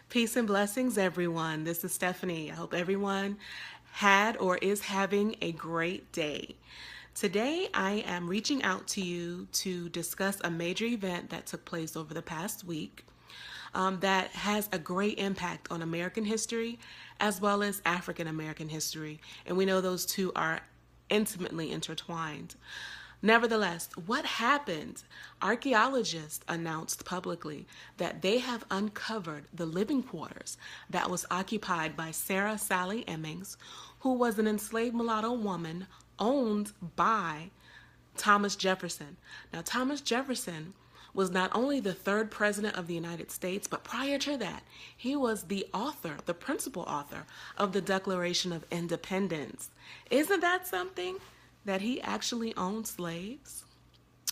Peace and blessings, everyone. This is Stephanie. I hope everyone had or is having a great day. Today, I am reaching out to you to discuss a major event that took place over the past week that has a great impact on American history as well as African American history. And we know those two are intimately intertwined. Nevertheless, what happened? Archaeologists announced publicly that they have uncovered the living quarters that was occupied by Sarah Sally Hemings, who was an enslaved mulatto woman owned by Thomas Jefferson. Now, Thomas Jefferson was not only the third president of the United States, but prior to that, he was the author, the principal author of the Declaration of Independence. Isn't that something? That he actually owned slaves?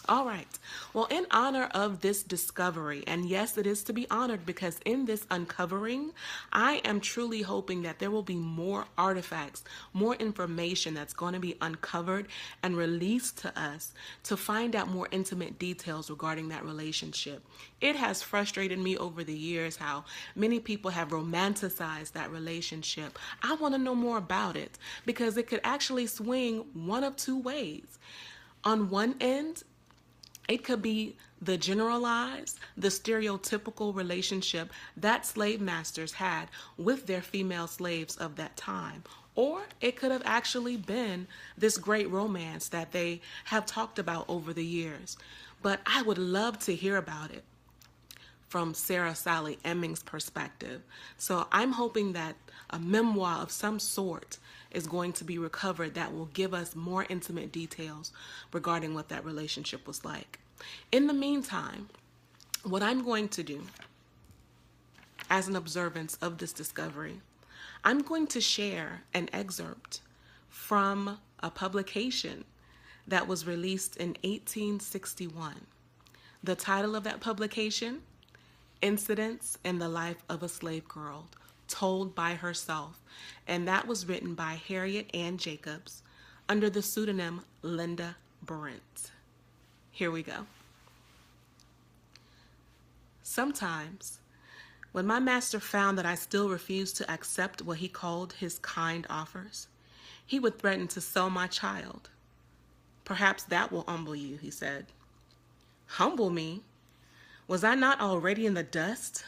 All right. Well, in honor of this discovery, and yes, it is to be honored because in this uncovering, I am truly hoping that there will be more artifacts, more information that's going to be uncovered and released to us to find out more intimate details regarding that relationship. It has frustrated me over the years how many people have romanticized that relationship. I want to know more about it because it could actually swing one of two ways. On one end, it could be the generalized, the stereotypical relationship that slave masters had with their female slaves of that time. Or it could have actually been this great romance that they have talked about over the years. But I would love to hear about it from Sarah Sally Hemings' perspective. So I'm hoping that a memoir of some sort is going to be recovered that will give us more intimate details regarding what that relationship was like. In the meantime, what I'm going to do as an observance of this discovery, I'm going to share an excerpt from a publication that was released in 1861. The title of that publication, Incidents in the Life of a Slave Girl, Told by Herself, and that was written by Harriet Ann Jacobs under the pseudonym Linda Brent. Here we go. Sometimes, when my master found that I still refused to accept what he called his kind offers, he would threaten to sell my child. Perhaps that will humble you, he said. Humble me? Was I not already in the dust?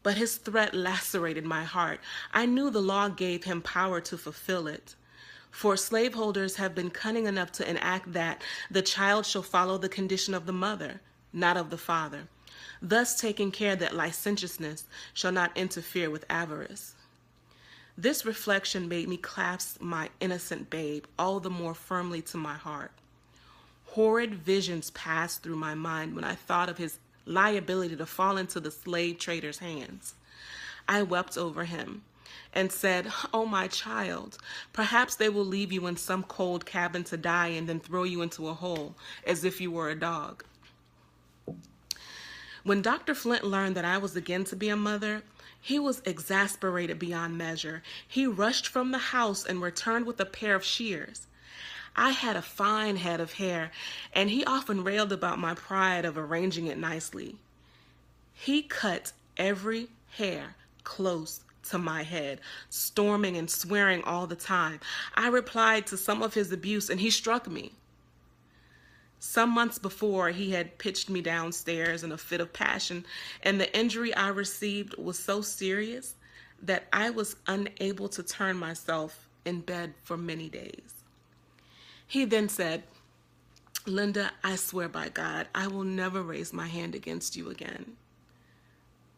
But his threat lacerated my heart. I knew the law gave him power to fulfill it. For slaveholders have been cunning enough to enact that the child shall follow the condition of the mother, not of the father, thus taking care that licentiousness shall not interfere with avarice. This reflection made me clasp my innocent babe all the more firmly to my heart. Horrid visions passed through my mind when I thought of his liability to fall into the slave trader's hands. I wept over him and said, "Oh, my child, perhaps they will leave you in some cold cabin to die and then throw you into a hole as if you were a dog." When Dr. Flint learned that I was again to be a mother, he was exasperated beyond measure. He rushed from the house and returned with a pair of shears. I had a fine head of hair, and he often railed about my pride of arranging it nicely. He cut every hair close to my head, storming and swearing all the time. I replied to some of his abuse, and he struck me. Some months before, he had pitched me downstairs in a fit of passion, and the injury I received was so serious that I was unable to turn myself in bed for many days. He then said, "Linda, I swear by God, I will never raise my hand against you again."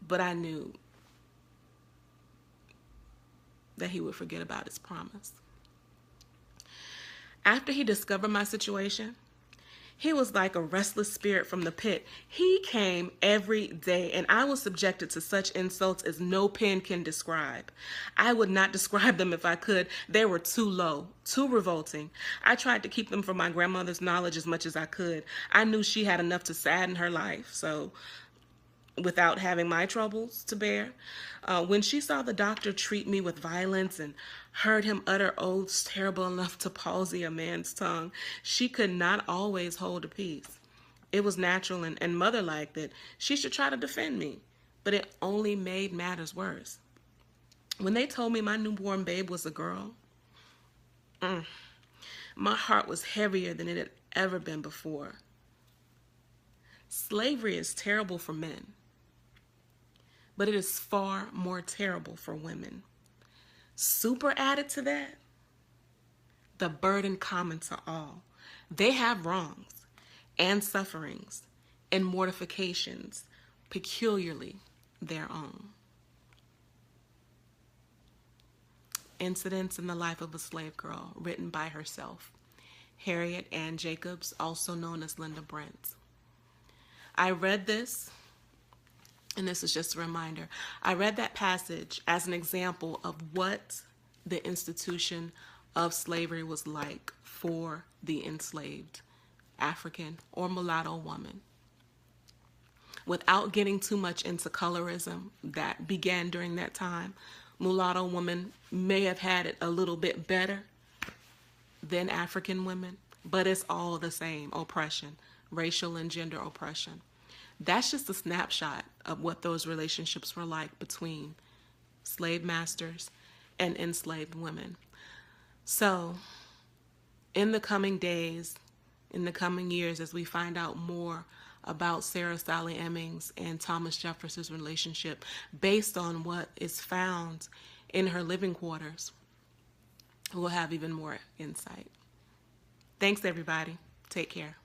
But I knew that he would forget about his promise. After he discovered my situation, he was like a restless spirit from the pit. He came every day, and I was subjected to such insults as no pen can describe. I would not describe them if I could. They were too low, too revolting. I tried to keep them from my grandmother's knowledge as much as I could. I knew she had enough to sadden her life, so without having my troubles to bear. When she saw the doctor treat me with violence and heard him utter oaths terrible enough to palsy a man's tongue, she could not always hold a peace. It was natural and mother-like that she should try to defend me, but it only made matters worse. When they told me my newborn babe was a girl, my heart was heavier than it had ever been before. Slavery is terrible for men, but it is far more terrible for women. Super added to that, the burden common to all. They have wrongs and sufferings and mortifications peculiarly their own. Incidents in the Life of a Slave Girl, written by herself, Harriet Ann Jacobs, also known as Linda Brent. I read this, and this is just a reminder, I read that passage as an example of what the institution of slavery was like for the enslaved African or mulatto woman. Without getting too much into colorism that began during that time, mulatto women may have had it a little bit better than African women, but it's all the same oppression, racial and gender oppression. That's just a snapshot of what those relationships were like between slave masters and enslaved women. So, in the coming days, in the coming years, as we find out more about Sarah Sally Hemings and Thomas Jefferson's relationship based on what is found in her living quarters, we'll have even more insight. Thanks, everybody. Take care.